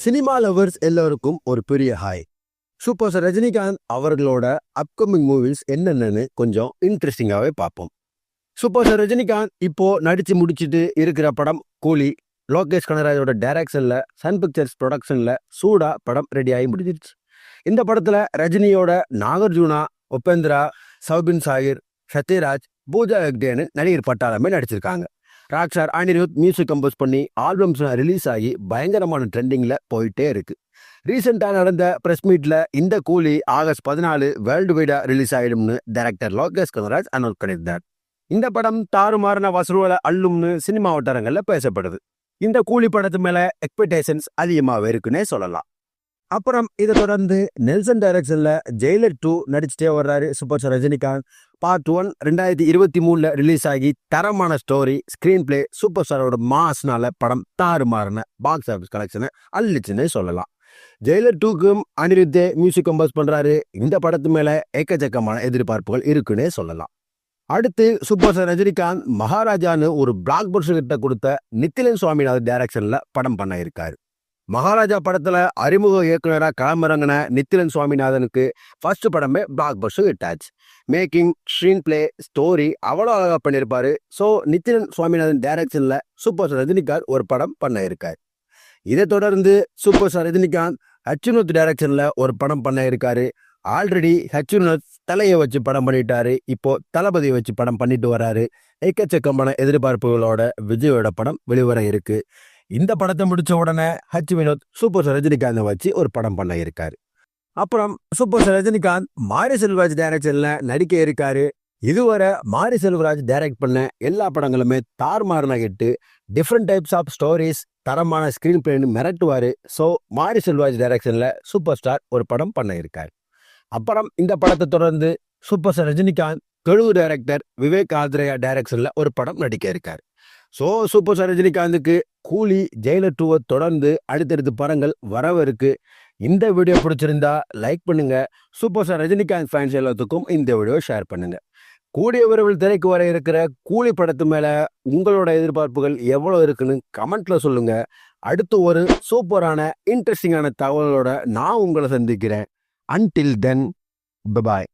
Cinema lovers எல்லோருக்கும் ஒரு பெரிய ஹாய். சூப்பர் ஸ்டார் ரஜினிகாந்த் அவர்களோட அப்கமிங் மூவிஸ் என்னென்னு கொஞ்சம் இன்ட்ரெஸ்டிங்காகவே பார்ப்போம். சூப்பர் ஸ்டார் ரஜினிகாந்த் இப்போ நடிச்சு முடிச்சுட்டு இருக்கிற படம் கூலி. லோகேஷ் கனகராஜோட டைரக்ஷன்ல சன் பிக்சர்ஸ் ப்ரொடக்ஷன்ல சூடா படம் ரெடி ஆகி முடிஞ்சிருச்சு. இந்த படத்துல ரஜினியோட நாகார்ஜுனா, உபேந்திரா, சௌபின் சாகிர், சத்யராஜ், பூஜா ஹெக்டேன்னு நடிகர் பட்டாளமே நடிச்சிருக்காங்க. ராக்ஸ்டார் அனிருத் மியூசிக் கம்போஸ் பண்ணி ஆல்பம்ஸ் ரிலீஸ் ஆகி பயங்கரமான ட்ரெண்டிங்ல போயிட்டே இருக்கு. ரீசெண்டாக நடந்த பிரஸ் மீட்ல இந்த கூலி ஆகஸ்ட் 14 வேர்ல்டு வைடா ரிலீஸ் ஆயிடும்னு டைரக்டர் லோகேஷ் கனகராஜ் அனௌன்ஸ் பண்ணியிருந்தார். இந்த படம் தாறுமாறின வசூலை அள்ளும்னு சினிமா வட்டாரங்கள்ல பேசப்படுது. இந்த கூலி படத்து மேல எக்ஸ்பெக்டேஷன்ஸ் அதிகமாகவே இருக்குன்னே சொல்லலாம். அப்புறம் இதை தொடர்ந்து நெல்சன் டைரக்ஷன்ல ஜெயிலர் 2 நடிச்சுட்டே வர்றாரு super star Rajinikanth. Part 1 2023 release ஆகி தரமான ஸ்டோரி, ஸ்கிரீன் பிளே, சூப்பர் ஸ்டாரோட மாஸ்னால படம் தாறுமாறின பாக்ஸ் ஆஃபீஸ் கலெக்ஷனை அள்ளிச்சுன்னு சொல்லலாம். ஜெயிலர் 2க்கும் அனிருத்தே மியூசிக் கம்போஸ் பண்றாரு. இந்த படத்து மேல ஏக்கச்சக்கமான எதிர்பார்ப்புகள் இருக்குன்னே சொல்லலாம். அடுத்து சூப்பர் ஸ்டார் ரஜினிகாந்த் மகாராஜான்னு ஒரு பிளாக் பஸ்டர் கிட்ட கொடுத்த நித்திலன் சுவாமிநாதன் டைரக்ஷன்ல படம் பண்ண இருக்காரு. மகாராஜா படத்துல அறிமுக இயக்குனராக களமிறங்கின நித்திலன் சுவாமிநாதனுக்கு ஃபர்ஸ்ட் படமே பிளாக் பஸ்டர் ஹிட் ஆச்சு. மேக்கிங், ஸ்க்ரீன் பிளே, ஸ்டோரி அவ்வளோ அழகாக பண்ணியிருப்பாரு. ஸோ நித்திலன் சுவாமிநாதன் டைரக்ஷன்ல சூப்பர் ஸ்டார் ரஜினிகாந்த் ஒரு படம் பண்ண இருக்காரு. இதை தொடர்ந்து சூப்பர் ஸ்டார் ரஜினிகாந்த் ஹச்சுனத் டைரக்ஷன்ல ஒரு படம் பண்ண இருக்காரு. ஆல்ரெடி ஹச்சுனத் தலையை வச்சு படம் பண்ணிட்டாரு. இப்போ தளபதியை வச்சு படம் பண்ணிட்டு வராரு. எக்கச்சக்கமான எதிர்பார்ப்புகளோட விஜயோட படம் வெளிவர இருக்கு. இந்த படத்தை முடிச்ச உடனே ஹச் வினோத் சூப்பர் ஸ்டார் ரஜினிகாந்தை வச்சு ஒரு படம் பண்ண இருக்காரு. அப்புறம் சூப்பர் ஸ்டார் ரஜினிகாந்த் மாரி செல்வராஜ் டைரக்ஷன்ல நடிக்க இருக்காரு. இதுவரை மாரி செல்வராஜ் டைரக்ட் பண்ண எல்லா படங்களுமே தாறுமாறுனா hit. Different types of stories, தரமான ஸ்கிரீன் பிளேன்னு மிரட்டுவாரு. ஸோ மாரி செல்வராஜ் டைரக்ஷன்ல சூப்பர் ஸ்டார் ஒரு படம் பண்ண இருக்காரு. அப்புறம் இந்த படத்தை தொடர்ந்து super star Rajinikanth Telugu director Vivek Atreya டைரக்ஷன்ல ஒரு படம் நடிக்க இருக்காரு. ஸோ சூப்பர் ஸ்டார் ரஜினிகாந்துக்கு கூலி, ஜெயிலர் 2 தொடர்ந்து அடுத்தடுத்து படங்கள் வரவிருக்கு. இந்த வீடியோ பிடிச்சிருந்தா லைக் பண்ணுங்க. சூப்பர் ஸ்டார் ரஜினிகாந்த் ஃபேன்ஸ் எல்லாத்துக்கும் இந்த வீடியோ ஷேர் பண்ணுங்க. கூடிய விரைவில் திரைக்கு வர இருக்கிற கூலி படத்து மேல உங்களோட எதிர்பார்ப்புகள் எவ்வளோ இருக்குன்னு கமெண்ட்ல சொல்லுங்க. அடுத்து ஒரு சூப்பரான இன்ட்ரெஸ்டிங்கான தகவலோட நான் உங்களை சந்திக்கிறேன். Until then, bye-bye.